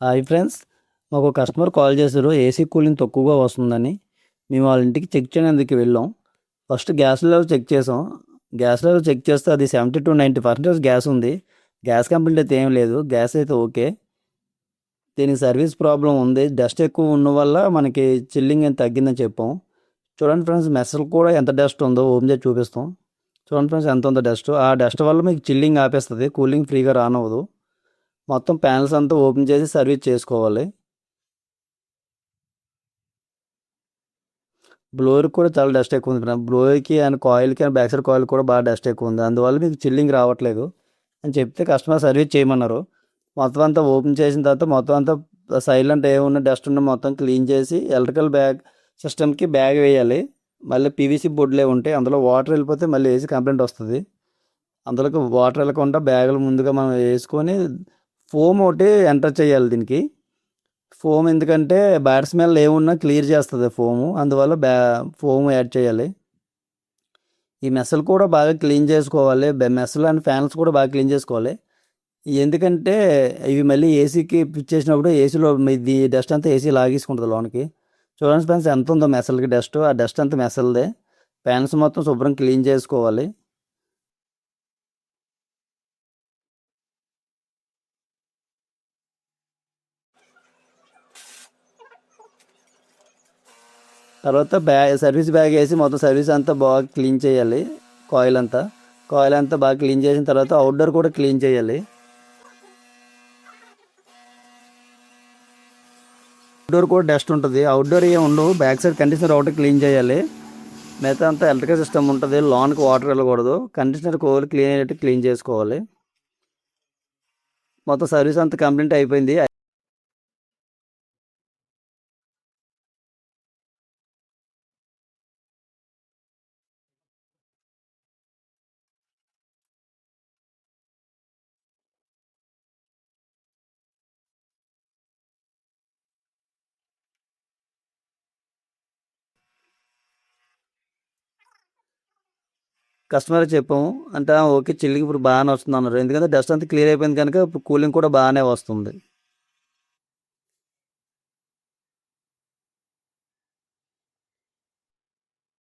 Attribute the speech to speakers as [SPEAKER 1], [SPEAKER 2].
[SPEAKER 1] Hi friends, మాకు customer call చేశారు. AC cooling తక్కువగా వస్తుందని మేము వాళ్ళ ఇంటికి చెక్ చేయడానికి వెళ్ళాం. ఫస్ట్ గ్యాస్ లెవెల్ చెక్ చేసాం. గ్యాస్ లెవెల్ చెక్ చేస్తే అది 70 to 90% గ్యాస్ ఉంది. గ్యాస్ కంప్లైంట్ అయితే ఏం లేదు. గ్యాస్ అయితే ఓకే. దీనికి సర్వీస్ ప్రాబ్లం ఉంది. డస్ట్ ఎక్కువ ఉన్న వల్ల మనకి చిల్లింగ్ ఎంత తగ్గిందని చెప్పాం. చూడండి ఫ్రెండ్స్, మెస్సులు కూడా ఎంత డస్ట్ ఉందో ఓపెన్ చేసి చూపిస్తాం. చూడండి ఫ్రెండ్స్, ఎంత ఉందో డస్ట్. ఆ డస్ట్ వల్ల మీకు చిల్లింగ్ ఆపేస్తుంది, కూలింగ్ ఫ్రీగా రానవ్వదు. మొత్తం ప్యానల్స్ అంతా ఓపెన్ చేసి సర్వీస్ చేసుకోవాలి. బ్లోయర్కి కూడా చాలా డస్ట్ ఎక్కువ ఉంది. బ్లోయర్కి అండ్ కాయిల్కి అండ్ బ్యాక్ సైడ్ కాయిల్ కూడా బాగా డస్ట్ ఎక్కువ ఉంది. అందువల్ల మీకు చిల్లింగ్ రావట్లేదు అని చెప్తే కస్టమర్ సర్వీస్ చేయమన్నారు. మొత్తం అంతా ఓపెన్ చేసిన తర్వాత మొత్తం అంతా సైలెంట్ ఏమున్న డస్ట్ ఉన్న మొత్తం క్లీన్ చేసి ఎలక్ట్రికల్ బ్యాగ్ సిస్టమ్కి బ్యాగ్ వేయాలి. మళ్ళీ పీవీసీ బోర్డులే ఉంటాయి, అందులో వాటర్ వెళ్ళిపోతే మళ్ళీ ఏసీ కంప్లైంట్ వస్తుంది. అందులోకి వాటర్ వెళ్ళకుండా బ్యాగులు ముందుగా మనం వేసుకొని ఫోమ్ ఒకటి ఎంటర్ చేయాలి దీనికి. ఫోమ్ ఎందుకంటే బ్యాడ్ స్మెల్ ఏమున్నా క్లియర్ చేస్తుంది ఫోము, అందువల్ల ఫోమ్ యాడ్ చేయాలి. ఈ మెస్సులు కూడా బాగా క్లీన్ చేసుకోవాలి. మెస్సులు అండ్ ఫ్యాన్స్ కూడా బాగా క్లీన్ చేసుకోవాలి. ఎందుకంటే ఇవి మళ్ళీ ఏసీకి ఫిట్ చేసినప్పుడు ఏసీలో ఇది డస్ట్ అంతా ఏసీ లాగేసుకుంటుంది లోనికి. చూడండి ఫ్రెండ్స్, ఎంత ఉందో మెస్సులకి డస్ట్. ఆ డస్ట్ అంతా మెస్సులదే. ఫ్యాన్స్ మొత్తం శుభ్రం క్లీన్ చేసుకోవాలి. తర్వాత సర్వీస్ బ్యాగ్ వేసి మొత్తం సర్వీస్ అంతా బాగా క్లీన్ చేయాలి. కాయిల్ అంతా బాగా క్లీన్ చేసిన తర్వాత అవుట్డోర్ కూడా క్లీన్ చేయాలి. అవుట్డోర్ కూడా డస్ట్ ఉంటుంది. అవుట్డోర్ ఏమి ఉండవు, బ్యాక్ సైడ్ కండిషనర్ ఒకటి క్లీన్ చేయాలి. మిగతా అంతా ఎలక్ట్రికల్ సిస్టమ్ ఉంటుంది. లోన్కి వాటర్ వెళ్ళకూడదు. కండిషనర్ కోల్ క్లీన్ అయ్యేట్టు క్లీన్ చేసుకోవాలి. మొత్తం సర్వీస్ అంతా కంప్లీట్ అయిపోయింది. కస్టమర్కి చెప్పాము అంటే ఓకే, చిల్లింగ్ ఇప్పుడు బాగానే వస్తుంది అన్నారు. ఎందుకంటే డస్ట్ అంతా క్లియర్ అయిపోయింది కనుక ఇప్పుడు కూలింగ్ కూడా బాగానే వస్తుంది.